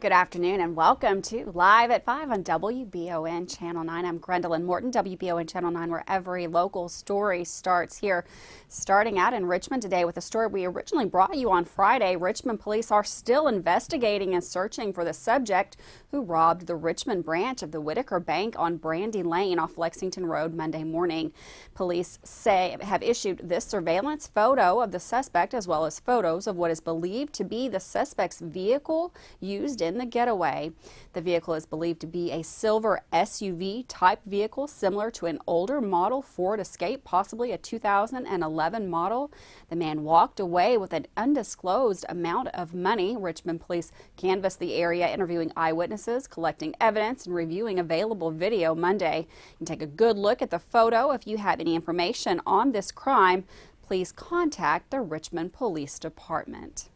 Good afternoon and welcome to Live at 5 on WBON Channel 9. I'm Gwendolyn Morton, WBON Channel 9, where every local story starts here. Starting out in Richmond today with a story we originally brought you on Friday. Richmond police are still investigating and searching for the subject who robbed the Richmond branch of the Whitaker Bank on Brandy Lane off Lexington Road Monday morning. Police have issued this surveillance photo of the suspect as well as photos of what is believed to be the suspect's vehicle used in the getaway. The vehicle is believed to be a silver SUV type vehicle similar to an older model Ford Escape, possibly a 2011 model. The man walked away with an undisclosed amount of money. Richmond police canvassed the area, interviewing eyewitnesses, collecting evidence, and reviewing available video Monday. You can take a good look at the photo. If you have any information on this crime, please contact the Richmond Police Department.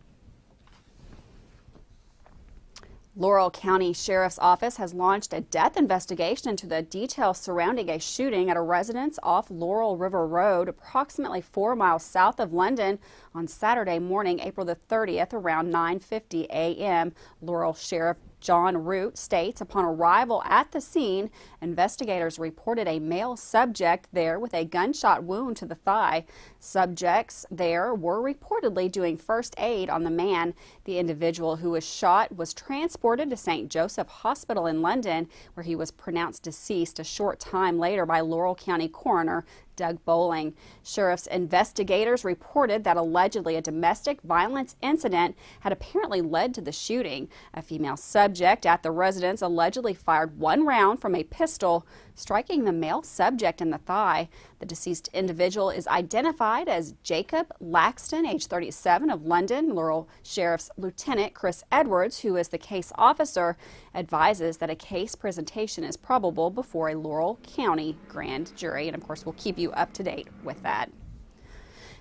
Laurel County Sheriff's Office has launched a death investigation into the details surrounding a shooting at a residence off Laurel River Road, approximately 4 miles south of London, on Saturday morning, April the 30th, around 9:50 a.m. Laurel Sheriff John Root states upon arrival at the scene, investigators reported a male subject there with a gunshot wound to the thigh. Subjects there were reportedly doing first aid on the man. The individual who was shot was transported to St. Joseph Hospital in London, where he was pronounced deceased a short time later by Laurel County Coroner Doug Bowling. Sheriff's investigators reported that allegedly a domestic violence incident had apparently led to the shooting. A female subject at the residence allegedly fired one round from a pistol, striking the male subject in the thigh. The deceased individual is identified as Jacob Laxton, age 37, of London. Laurel Sheriff's Lieutenant Chris Edwards, who is the case officer, advises that a case presentation is probable before a Laurel County grand jury. And of course, we'll keep you up to date with that.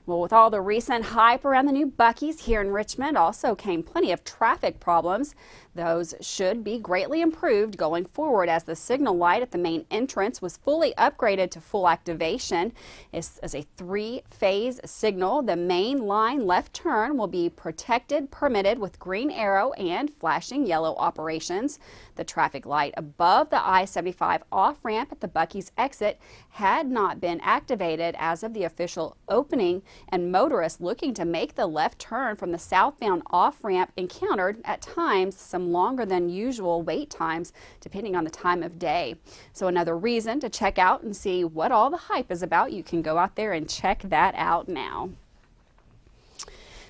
Well, with all the recent hype around the new Buc-ee's here in Richmond, also came plenty of traffic problems. Those should be greatly improved going forward, as the signal light at the main entrance was fully upgraded to full activation. It's as a 3-phase signal. The main line left turn will be protected, permitted with green arrow and flashing yellow operations. The traffic light above the I-75 off-ramp at the Buc-ee's exit had not been activated as of the official opening, and motorists looking to make the left turn from the southbound off-ramp encountered at times some longer than usual wait times depending on the time of day. So another reason to check out and see what all the hype is about. You can go out there and check that out now.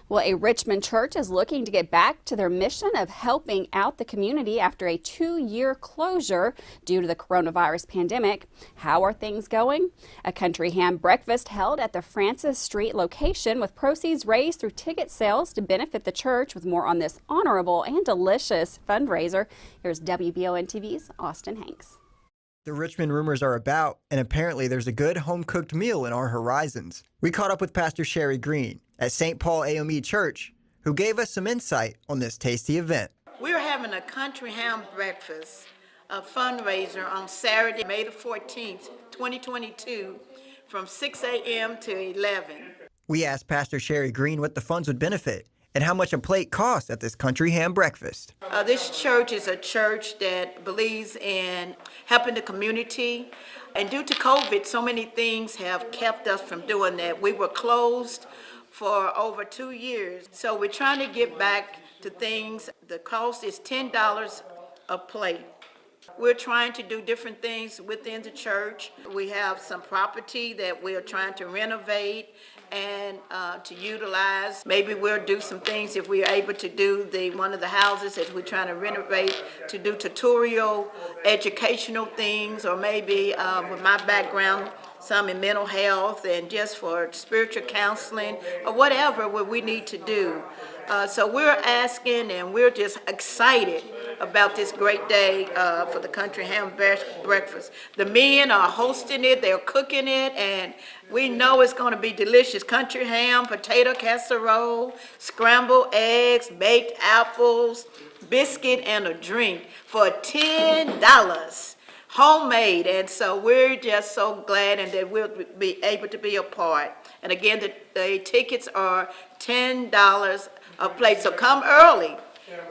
Well, a Richmond church is looking to get back to their mission of helping out the community after a 2-year closure due to the coronavirus pandemic. How are things going? A country ham breakfast held at the Francis Street location with proceeds raised through ticket sales to benefit the church. With more on this honorable and delicious fundraiser, here's WBON TV's Austin Hanks. The Richmond rumors are about, and apparently there's a good home-cooked meal in our horizons. We caught up with Pastor Sherry Green at St. Paul AME Church, who gave us some insight on this tasty event. We're having a country ham breakfast, a fundraiser on Saturday, May the 14th, 2022, from 6 a.m. to 11. We asked Pastor Sherry Green what the funds would benefit and how much a plate costs at this country ham breakfast. This church is a church that believes in helping the community. And due to COVID, so many things have kept us from doing that. We were closed for over 2 years. So we're trying to get back to things. The cost is $10 a plate. We're trying to do different things within the church. We have some property that we're trying to renovate and to utilize. Maybe we'll do some things if we're able to do one of the houses that we're trying to renovate, to do tutorial, educational things, or maybe with my background, some in mental health and just for spiritual counseling or whatever what we need to do. So we're asking and we're just excited about this great day for the country ham breakfast. The men are hosting it, they're cooking it, and we know it's going to be delicious. Country ham, potato casserole, scrambled eggs, baked apples, biscuit, and a drink for $10. Homemade, and so we're just so glad and that we'll be able to be a part. And again, the tickets are $10 a plate, so come early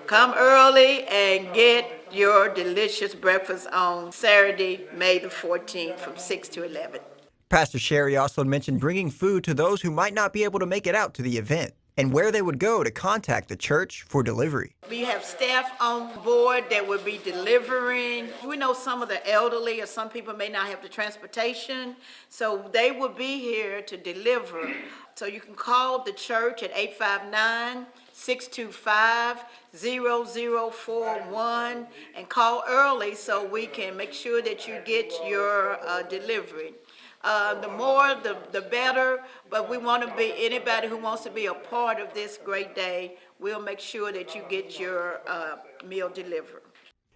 Come early and get your delicious breakfast on Saturday, May the 14th from 6 to 11. Pastor Sherry also mentioned bringing food to those who might not be able to make it out to the event and where they would go to contact the church for delivery. We have staff on board that will be delivering. We know some of the elderly or some people may not have the transportation, so they will be here to deliver. So you can call the church at 859-625-0041 and call early so we can make sure that you get your delivery. The more, the better, but we want to be, anybody who wants to be a part of this great day, we'll make sure that you get your meal delivered.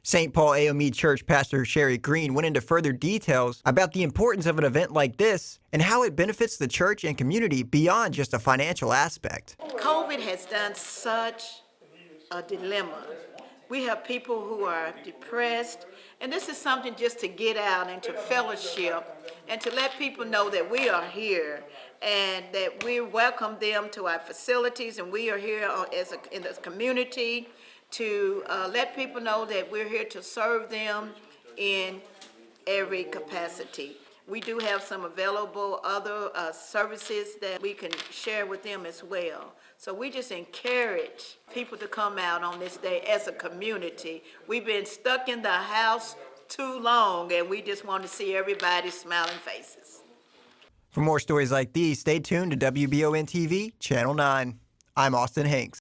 St. Paul AME Church Pastor Sherry Green went into further details about the importance of an event like this and how it benefits the church and community beyond just a financial aspect. COVID has done such a dilemma. We have people who are depressed, and this is something just to get out and to fellowship and to let people know that we are here and that we welcome them to our facilities, and we are here in this community to let people know that we're here to serve them in every capacity. We do have some available other services that we can share with them as well. So we just encourage people to come out on this day as a community. We've been stuck in the house too long, and we just want to see everybody's smiling faces. For more stories like these, stay tuned to WBON TV, Channel 9. I'm Austin Hanks.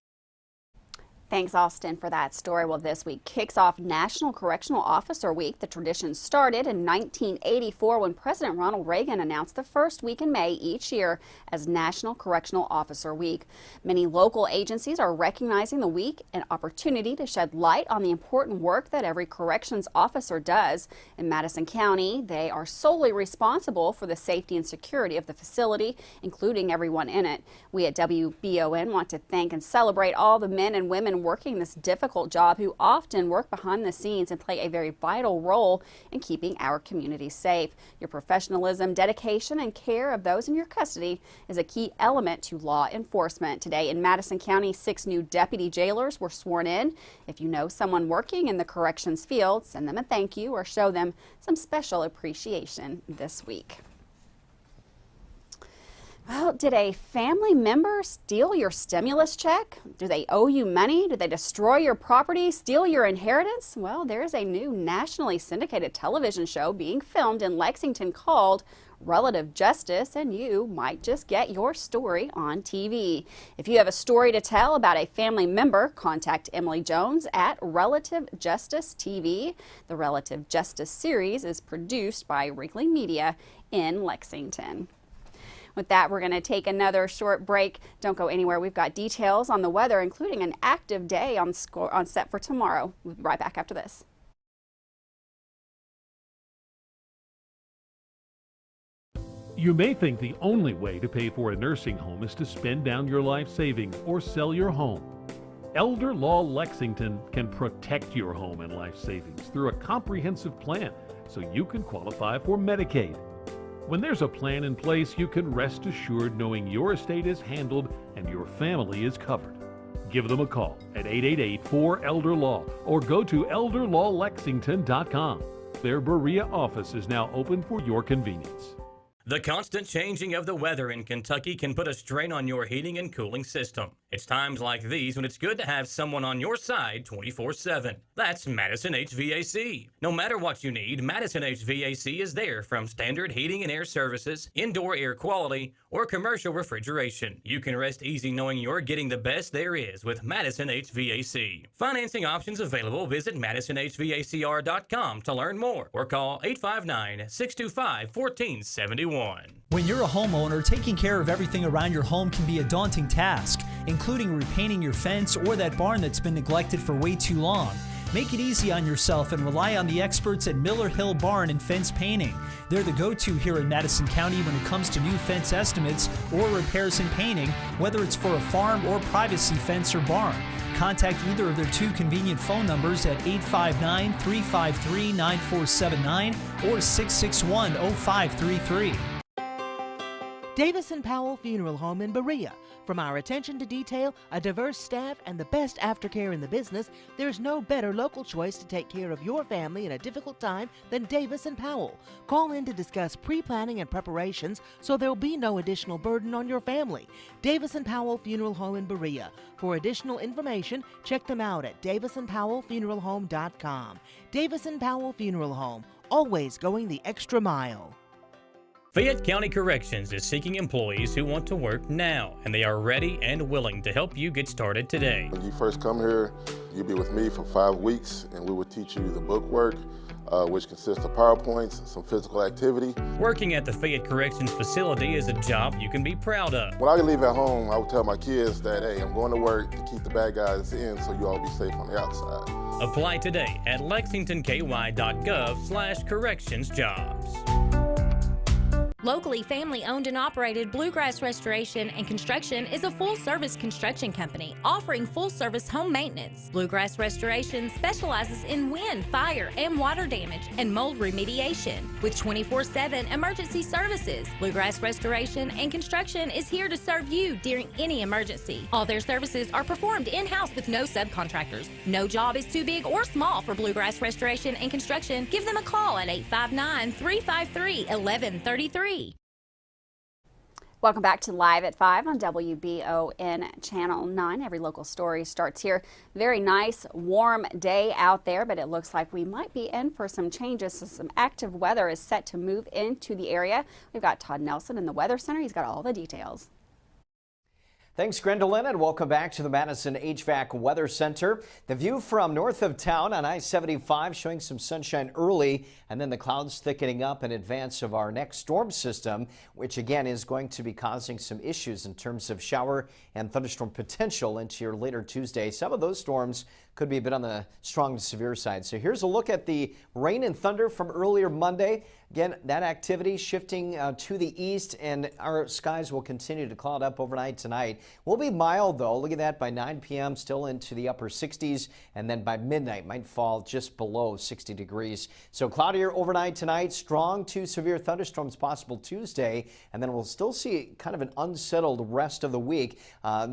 Thanks, Austin, for that story. Well, this week kicks off National Correctional Officer Week. The tradition started in 1984 when President Ronald Reagan announced the first week in May each year as National Correctional Officer Week. Many local agencies are recognizing the week an opportunity to shed light on the important work that every corrections officer does. In Madison County, they are solely responsible for the safety and security of the facility, including everyone in it. We at WBON want to thank and celebrate all the men and women working this difficult job who often work behind the scenes and play a very vital role in keeping our community safe. Your professionalism, dedication, and care of those in your custody is a key element to law enforcement. Today in Madison County, 6 new deputy jailers were sworn in. If you know someone working in the corrections field, send them a thank you or show them some special appreciation this week. Well, did a family member steal your stimulus check? Do they owe you money? Did they destroy your property, steal your inheritance? Well, there's a new nationally syndicated television show being filmed in Lexington called Relative Justice, and you might just get your story on TV. If you have a story to tell about a family member, contact Emily Jones at Relative Justice TV. The Relative Justice series is produced by Wrigley Media in Lexington. With that, we're going to take another short break. Don't go anywhere. We've got details on the weather, including an active day on set for tomorrow. We'll be right back after this. You may think the only way to pay for a nursing home is to spend down your life savings or sell your home. Elder Law Lexington can protect your home and life savings through a comprehensive plan so you can qualify for Medicaid. When there's a plan in place, you can rest assured knowing your estate is handled and your family is covered. Give them a call at 888-4-ELDER-LAW or go to elderlawlexington.com. Their Berea office is now open for your convenience. The constant changing of the weather in Kentucky can put a strain on your heating and cooling system. It's times like these when it's good to have someone on your side 24/7. That's Madison HVAC. No matter what you need, Madison HVAC is there, from standard heating and air services, indoor air quality, or commercial refrigeration. You can rest easy knowing you're getting the best there is with Madison HVAC. Financing options available. Visit MadisonHVACR.com to learn more or call 859-625-1471. When you're a homeowner, taking care of everything around your home can be a daunting task, including repainting your fence or that barn that's been neglected for way too long. Make it easy on yourself and rely on the experts at Miller Hill Barn and Fence Painting. They're the go-to here in Madison County when it comes to new fence estimates or repairs and painting, whether it's for a farm or privacy fence or barn. Contact either of their 2 convenient phone numbers at 859-353-9479 or 661-0533. Davis & Powell Funeral Home in Berea. From our attention to detail, a diverse staff, and the best aftercare in the business, there's no better local choice to take care of your family in a difficult time than Davis & Powell. Call in to discuss pre-planning and preparations so there'll be no additional burden on your family. Davis & Powell Funeral Home in Berea. For additional information, check them out at davisandpowellfuneralhome.com. Davis & Powell Funeral Home, always going the extra mile. Fayette County Corrections is seeking employees who want to work now, and they are ready and willing to help you get started today. When you first come here, you'll be with me for 5 weeks, and we will teach you the book work, which consists of PowerPoints, some physical activity. Working at the Fayette Corrections facility is a job you can be proud of. When I leave at home, I would tell my kids that, hey, I'm going to work to keep the bad guys in so you all be safe on the outside. Apply today at lexingtonky.gov/correctionsjobs. Locally family-owned and operated Bluegrass Restoration and Construction is a full-service construction company offering full-service home maintenance. Bluegrass Restoration specializes in wind, fire, and water damage and mold remediation. With 24/7 emergency services, Bluegrass Restoration and Construction is here to serve you during any emergency. All their services are performed in-house with no subcontractors. No job is too big or small for Bluegrass Restoration and Construction. Give them a call at 859-353-1133. Welcome back to Live at 5 on WBON Channel 9. Every local story starts here. Very nice, warm day out there, but it looks like we might be in for some changes. So some active weather is set to move into the area. We've got Todd Nelson in the Weather Center. He's got all the details. Thanks, Gwendolyn, and welcome back to the Madison HVAC Weather Center. The view from north of town on I-75 showing some sunshine early, and then the clouds thickening up in advance of our next storm system, which again is going to be causing some issues in terms of shower and thunderstorm potential into your later Tuesday. Some of those storms could be a bit on the strong to severe side. So here's a look at the rain and thunder from earlier Monday. Again, that activity shifting to the east, and our skies will continue to cloud up overnight tonight. We'll be mild, though. Look at that, by 9 p.m., still into the upper 60s, and then by midnight might fall just below 60 degrees. So cloudier overnight tonight, strong to severe thunderstorms possible Tuesday, and then we'll still see kind of an unsettled rest of the week.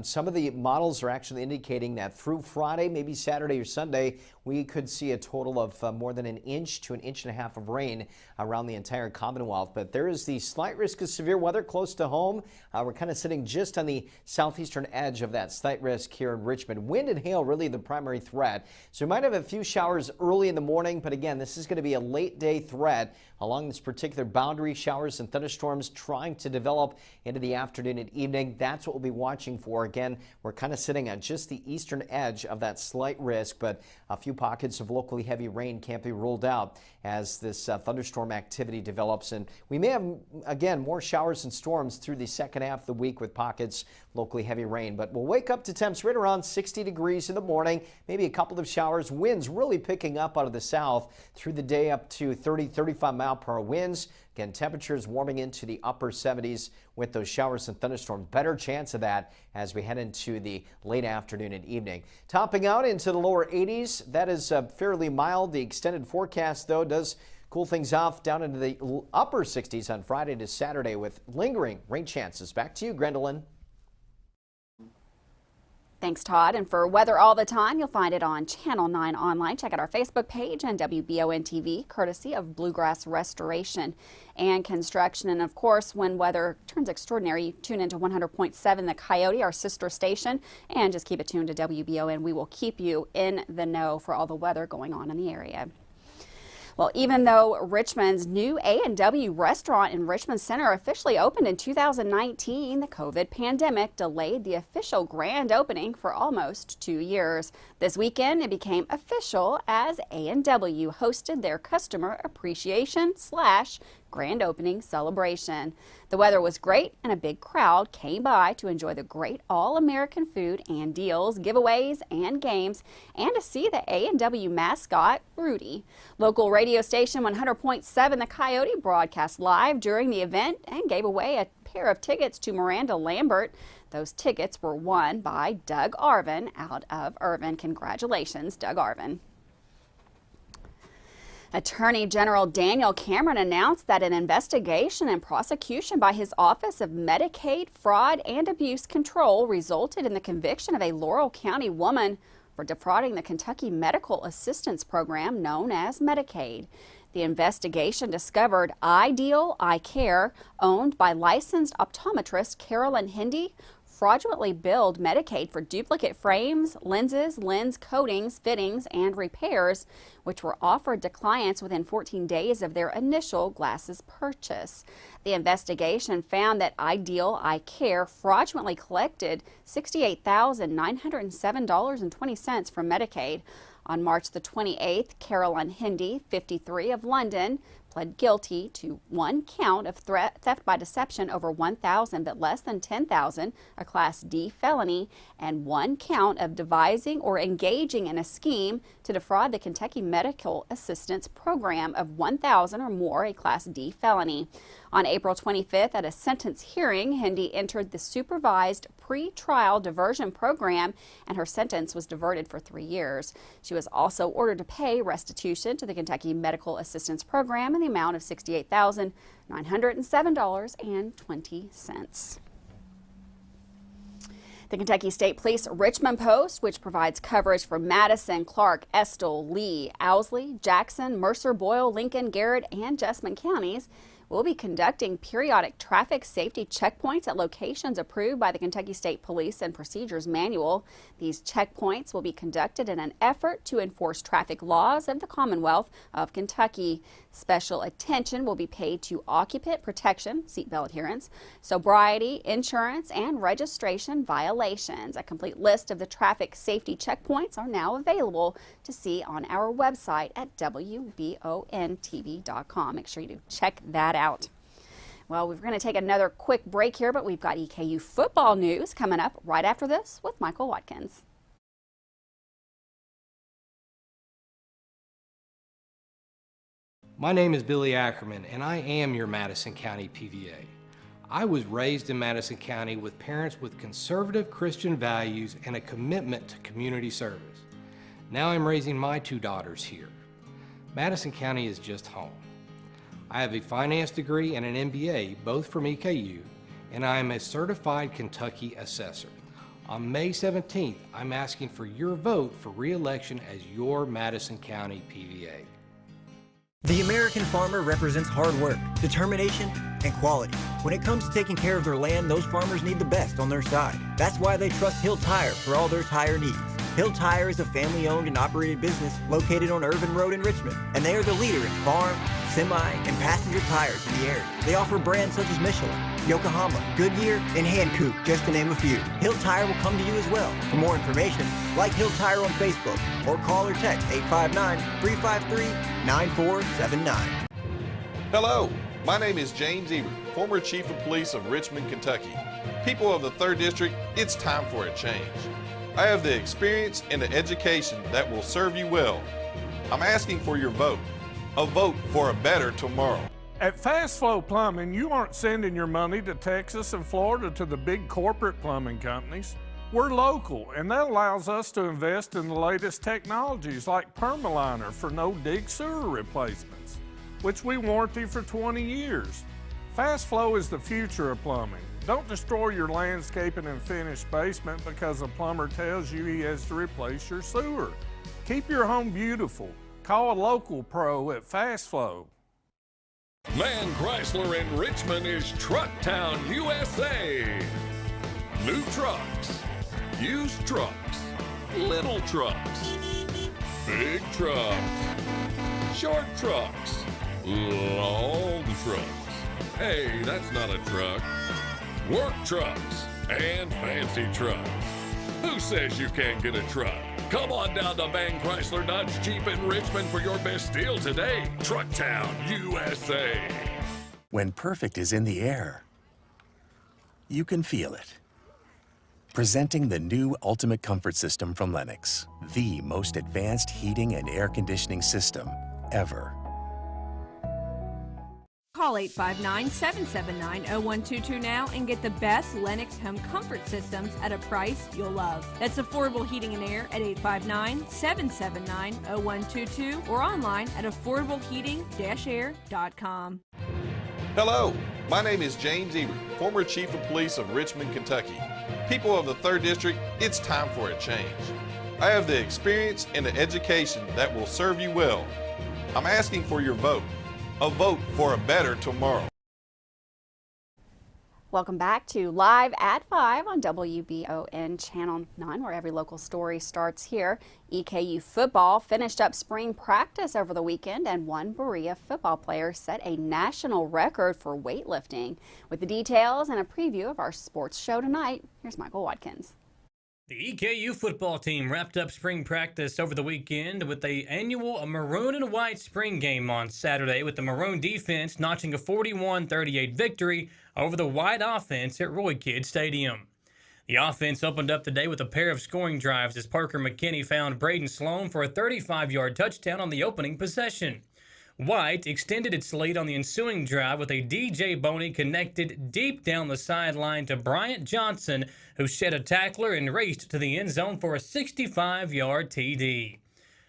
Some of the models are actually indicating that through Friday, maybe Saturday or Sunday, we could see a total of more than 1 inch to 1.5 inches of rain around the entire Commonwealth. But there is the slight risk of severe weather close to home. We're kind of sitting just on the southeastern edge of that slight risk here in Richmond. Wind and hail really the primary threat. So we might have a few showers early in the morning, but again, this is going to be a late day threat along this particular boundary. Showers and thunderstorms trying to develop into the afternoon and evening. That's what we'll be watching for. Again, we're kind of sitting on just the eastern edge of that slight risk, but a few pockets of locally heavy rain can't be ruled out as this thunderstorm activity develops. And we may have, again, more showers and storms through the second half of the week with pockets locally heavy rain. But we'll wake up to temps right around 60 degrees in the morning, maybe a couple of showers. Winds really picking up out of the south through the day, up to 30-35 mile per hour winds. Again, temperatures warming into the upper 70s with those showers and thunderstorms. Better chance of that as we head into the late afternoon and evening. Topping out into the lower 80s. That is fairly mild. The extended forecast, though, does cool things off down into the upper 60s on Friday to Saturday with lingering rain chances. Back to you, Gwendolyn. Thanks, Todd. And for weather all the time, you'll find it on Channel 9 online. Check out our Facebook page and WBON TV, courtesy of Bluegrass Restoration and Construction. And of course, when weather turns extraordinary, you tune into 100.7 The Coyote, our sister station, and just keep it tuned to WBON. We will keep you in the know for all the weather going on in the area. Well, even though Richmond's new A&W restaurant in Richmond Center officially opened in 2019, the COVID pandemic delayed the official grand opening for almost 2 years. This weekend, it became official as A&W hosted their customer appreciation / grand opening celebration. The weather was great and a big crowd came by to enjoy the great all-American food and deals, giveaways and games, and to see the A&W mascot, Rudy. Local radio station 100.7 The Coyote broadcast live during the event and gave away a pair of tickets to Miranda Lambert. Those tickets were won by Doug Arvin out of Irvin. Congratulations, Doug Arvin. Attorney General Daniel Cameron announced that an investigation and prosecution by his Office of Medicaid Fraud and Abuse Control resulted in the conviction of a Laurel County woman for defrauding the Kentucky Medical Assistance Program known as Medicaid. The investigation discovered Ideal Eye Care, owned by licensed optometrist Carolyn Hendy, fraudulently billed Medicaid for duplicate frames, lenses, lens coatings, fittings, and repairs, which were offered to clients within 14 days of their initial glasses purchase. The investigation found that Ideal Eye Care fraudulently collected $68,907.20 from Medicaid. On March the 28th, Carolyn Hendy, 53, of London, pled guilty to one count of theft by deception over $1,000 but less than $10,000, a Class D felony, and one count of devising or engaging in a scheme to defraud the Kentucky Medical Assistance Program of $1,000 or more, a Class D felony. On April 25th, at a sentence hearing, Hendy entered the supervised pre-trial diversion program, and her sentence was diverted for 3 years. She was also ordered to pay restitution to the Kentucky Medical Assistance Program in the amount of $68,907.20. The Kentucky State Police Richmond Post, which provides coverage for Madison, Clark, Estill, Lee, Owsley, Jackson, Mercer, Boyle, Lincoln, Garrett, and Jessamine counties, will be conducting periodic traffic safety checkpoints at locations approved by the Kentucky State Police and Procedures Manual. These checkpoints will be conducted in an effort to enforce traffic laws of the Commonwealth of Kentucky. Special attention will be paid to occupant protection, seatbelt adherence, sobriety, insurance, and registration violations. A complete list of the traffic safety checkpoints are now available to see on our website at WBONTV.com. Make sure you do check that out. Well, we're going to take another quick break here, but we've got EKU football news coming up right after this with Michael Watkins. My name is Billy Ackerman, and I am your Madison County PVA. I was raised in Madison County with parents with conservative Christian values and a commitment to community service. Now I'm raising my 2 daughters here. Madison County is just home. I have a finance degree and an MBA, both from EKU, and I am a certified Kentucky assessor. On May 17th, I'm asking for your vote for re-election as your Madison County PVA. The American farmer represents hard work, determination, and quality. When it comes to taking care of their land, those farmers need the best on their side. That's why they trust Hill Tire for all their tire needs. Hill Tire is a family-owned and operated business located on Irvin Road in Richmond, and they are the leader in farm, semi, and passenger tires in the area. They offer brands such as Michelin, Yokohama, Goodyear, and Hankook, just to name a few. Hill Tire will come to you as well. For more information, like Hill Tire on Facebook or call or text 859-353-9479. Hello, my name is James Ebert, former Chief of Police of Richmond, Kentucky. People of the 3rd District, it's time for a change. I have the experience and the education that will serve you well. I'm asking for your vote. A vote for a better tomorrow. At Fast Flow Plumbing, you aren't sending your money to Texas and Florida to the big corporate plumbing companies. We're local, and that allows us to invest in the latest technologies like Permaliner for no-dig sewer replacements, which we warranty for 20 years. Fast Flow is the future of plumbing. Don't destroy your landscaping and finished basement because a plumber tells you he has to replace your sewer. Keep your home beautiful. Call a local pro at Fast Flow. Man Chrysler in Richmond is Truck Town, USA. New trucks, used trucks, little trucks, big trucks, short trucks, long trucks. Hey, that's not a truck. Work trucks and fancy trucks. Who says you can't get a truck? Come on down to Man Chrysler Dodge Jeep in Richmond for your best deal today. Truck Town, USA. When perfect is in the air, you can feel it. Presenting the new Ultimate Comfort System from Lennox, the most advanced heating and air conditioning system ever. Call 859-779-0122 now and get the best Lennox home comfort systems at a price you'll love. That's affordable heating and air at 859-779-0122 or online at affordableheating-air.com. Hello, my name is James Ebert, former Chief of Police of Richmond, Kentucky. People of the 3rd District, it's time for a change. I have the experience and the education that will serve you well. I'm asking for your vote. A vote for a better tomorrow. Welcome back to Live at 5 on WBON Channel 9, where every local story starts here. EKU football finished up spring practice over the weekend, and one Berea football player set a national record for weightlifting. With the details and a preview of our sports show tonight, here's Michael Watkins. The EKU football team wrapped up spring practice over the weekend with the annual maroon and white spring game on Saturday, with the maroon defense notching a 41-38 victory over the white offense at Roy Kidd Stadium. The offense opened up the day with a pair of scoring drives as Parker McKinney found Braden Sloan for a 35-yard touchdown on the opening possession. White extended its lead on the ensuing drive with a DJ Boney connected deep down the sideline to Bryant Johnson, who shed a tackler and raced to the end zone for a 65-yard TD.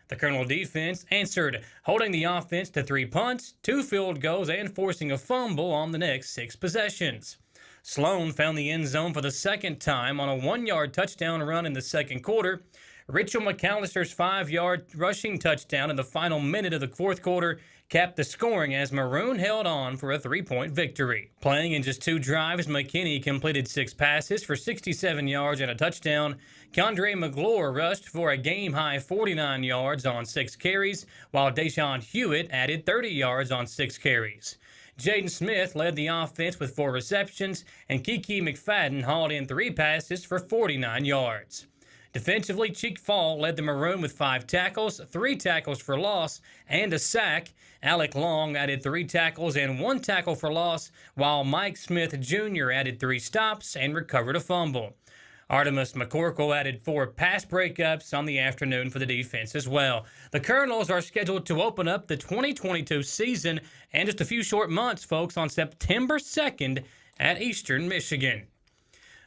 The Colonel defense answered, holding the offense to 3 punts, 2 field goals, and forcing a fumble on the next 6 possessions. Sloan found the end zone for the second time on a 1-yard touchdown run in the second quarter. Richel McAllister's 5-yard rushing touchdown in the final minute of the fourth quarter capped the scoring as Maroon held on for a 3-point victory. Playing in just 2 drives, McKinney completed 6 passes for 67 yards and a touchdown. Condre McGlure rushed for a game-high 49 yards on 6 carries, while Deshaun Hewitt added 30 yards on 6 carries. Jaden Smith led the offense with 4 receptions, and Kiki McFadden hauled in 3 passes for 49 yards. Defensively, Cheek Fall led the Maroon with 5 tackles, 3 tackles for loss, and a sack. Alec Long added 3 tackles and 1 tackle for loss, while Mike Smith Jr. added 3 stops and recovered a fumble. Artemis McCorkle added 4 pass breakups on the afternoon for the defense as well. The Colonels are scheduled to open up the 2022 season in just a few short months, folks, on September 2nd at Eastern Michigan.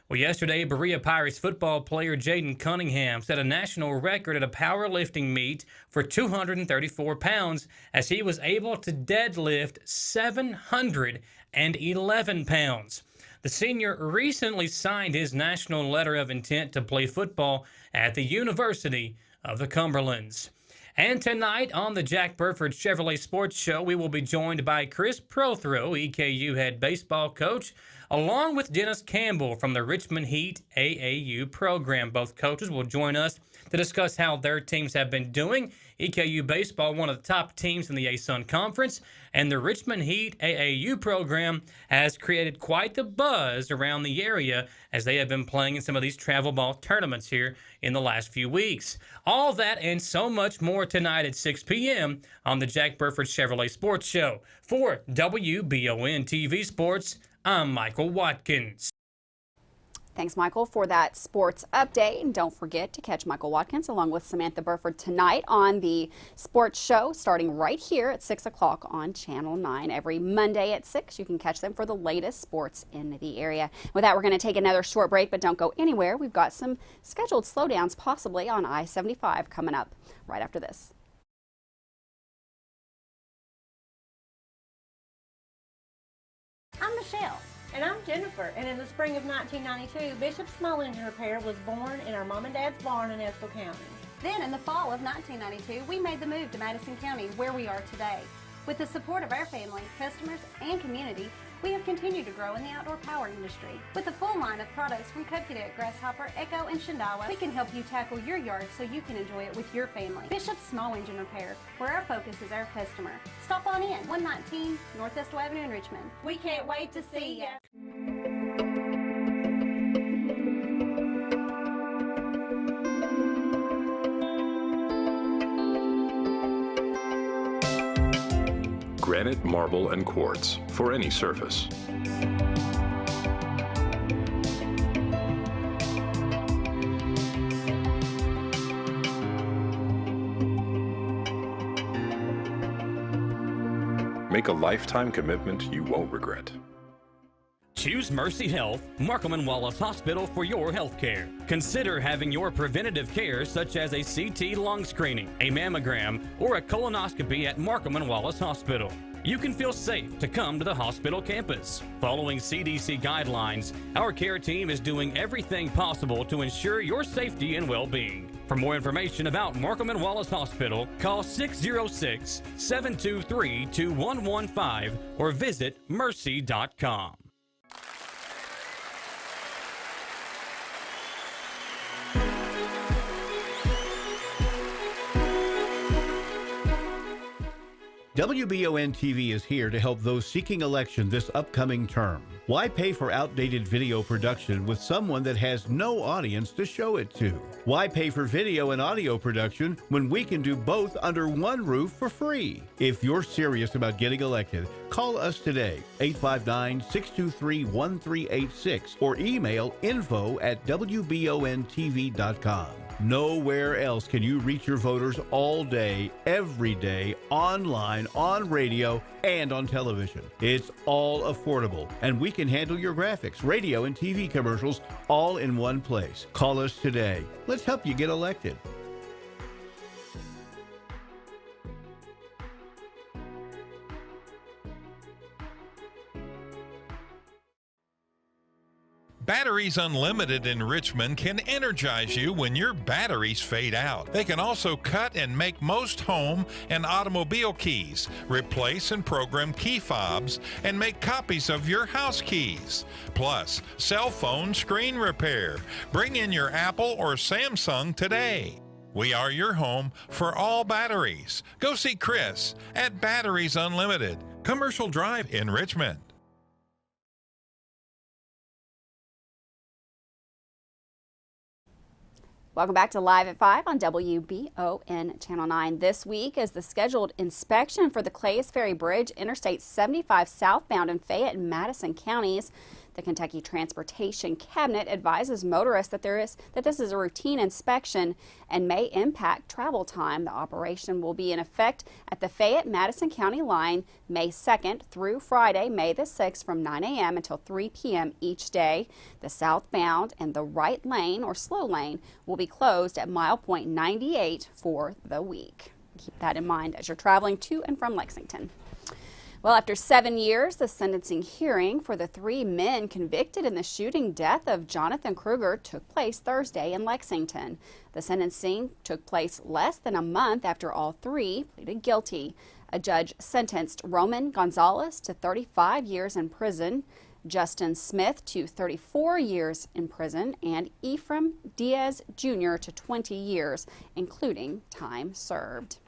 Well, yesterday, Berea Pirates football player Jayden Cunningham set a national record at a powerlifting meet for 234 pounds as he was able to deadlift 711 pounds. The senior recently signed his national letter of intent to play football at the University of the Cumberlands. And tonight on the Jack Burford Chevrolet Sports Show, we will be joined by Chris Prothro, EKU head baseball coach, along with Dennis Campbell from the Richmond Heat AAU program. Both coaches will join us to discuss how their teams have been doing. EKU baseball, one of the top teams in the ASUN Conference, and the Richmond Heat AAU program has created quite the buzz around the area as they have been playing in some of these travel ball tournaments here in the last few weeks. All that and so much more tonight at 6 p.m. on the Jack Burford Chevrolet Sports Show. For WBON TV Sports, I'm Michael Watkins. Thanks, Michael, for that sports update. And don't forget to catch Michael Watkins along with Samantha Burford tonight on the sports show starting right here at 6 o'clock on Channel 9. Every Monday at 6, you can catch them for the latest sports in the area. With that, we're going to take another short break, but don't go anywhere. We've got some scheduled slowdowns possibly on I-75 coming up right after this. I'm Michelle. And I'm Jennifer, and in the spring of 1992, Bishop Small Engine Repair was born in our mom and dad's barn in Estill County. Then in the fall of 1992, we made the move to Madison County, where we are today. With the support of our family, customers, and community, we have continued to grow in the outdoor power industry. With a full line of products from Cub Cadet, Grasshopper, Echo, and Shindawa, we can help you tackle your yard so you can enjoy it with your family. Bishop Small Engine Repair, where our focus is our customer. Stop on in, 119 North Estill Avenue in Richmond. We can't wait to see ya. Granite, marble, and quartz for any surface. Make a lifetime commitment you won't regret. Choose Mercy Health, Markham and Wallace Hospital for your health care. Consider having your preventative care such as a CT lung screening, a mammogram, or a colonoscopy at Markham and Wallace Hospital. You can feel safe to come to the hospital campus. Following CDC guidelines, our care team is doing everything possible to ensure your safety and well-being. For more information about Markham and Wallace Hospital, call 606-723-2115 or visit mercy.com. WBON-TV is here to help those seeking election this upcoming term. Why pay for outdated video production with someone that has no audience to show it to? Why pay for video and audio production when we can do both under one roof for free? If you're serious about getting elected, call us today, 859-623-1386, or email info@wbontv.com. Nowhere else can you reach your voters all day, every day, online, on radio, and on television. It's all affordable, and we can handle your graphics, radio, and TV commercials all in one place. Call us today. Let's help you get elected. Batteries Unlimited in Richmond can energize you when your batteries fade out. They can also cut and make most home and automobile keys, replace and program key fobs, and make copies of your house keys. Plus, cell phone screen repair. Bring in your Apple or Samsung today. We are your home for all batteries. Go see Chris at Batteries Unlimited, Commercial Drive in Richmond. Welcome back to Live at 5 on WBON Channel 9. This week is the scheduled inspection for the Ferry Bridge, Interstate 75 southbound in Fayette and Madison counties. The Kentucky Transportation Cabinet advises motorists that this is a routine inspection and may impact travel time. The operation will be in effect at the Fayette-Madison County line May 2nd through Friday, May the 6th from 9 a.m. until 3 p.m. each day. The southbound and the right lane or slow lane will be closed at milepoint 98 for the week. Keep that in mind as you're traveling to and from Lexington. Well, after 7 years, the sentencing hearing for the 3 men convicted in the shooting death of Jonathan Kruger took place Thursday in Lexington. The sentencing took place less than a month after all 3 pleaded guilty. A judge sentenced Roman Gonzalez to 35 years in prison, Justin Smith to 34 years in prison, and Ephraim Diaz Jr. to 20 years, including time served.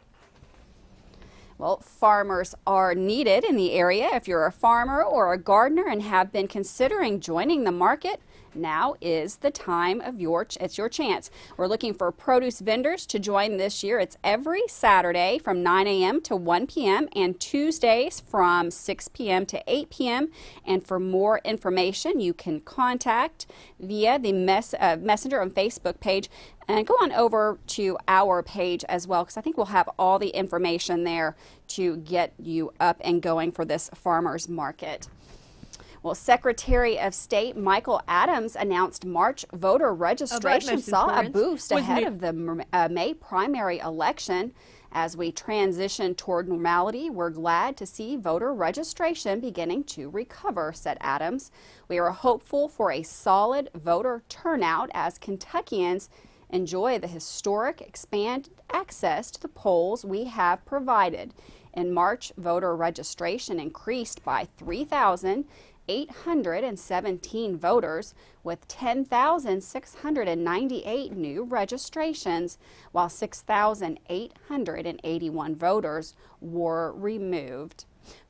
Well, farmers are needed in the area. If you're a farmer or a gardener and have been considering joining the market, now is the time of it's your chance. We're looking for produce vendors to join this year. It's every Saturday from 9 a.m. to 1 p.m. and Tuesdays from 6 p.m. to 8 p.m. And for more information, you can contact via the Messenger on Facebook page and go on over to our page as well, because I think we'll have all the information there to get you up and going for this farmers market. Well, Secretary of State Michael Adams announced March voter registration saw a boost ahead of the May primary election. As we transition toward normality, we're glad to see voter registration beginning to recover, said Adams. We are hopeful for a solid voter turnout as Kentuckians enjoy the historic expanded access to the polls we have provided. In March, voter registration increased by 3,817 voters, with 10,698 new registrations, while 6,881 voters were removed.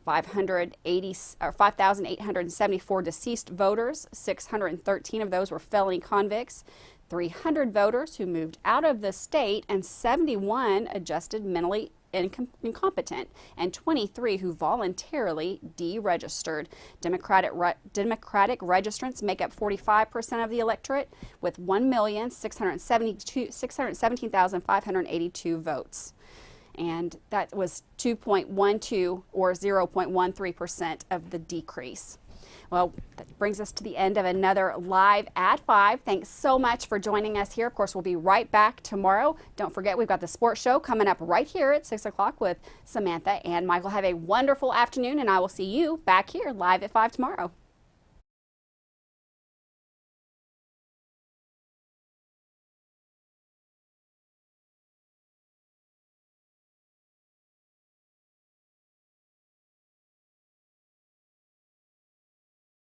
5,874 deceased voters, 613 of those were felony convicts, 300 voters who moved out of the state, and 71 adjusted mentally incompetent, and 23 who voluntarily deregistered. Democratic registrants make up 45% of the electorate, with 1,617,582 votes. and that was 2.12 or 0.13% of the decrease. Well, that brings us to the end of another Live at 5. Thanks so much for joining us here. Of course, we'll be right back tomorrow. Don't forget, we've got the sports show coming up right here at 6 o'clock with Samantha and Michael. Have a wonderful afternoon, and I will see you back here Live at 5 tomorrow.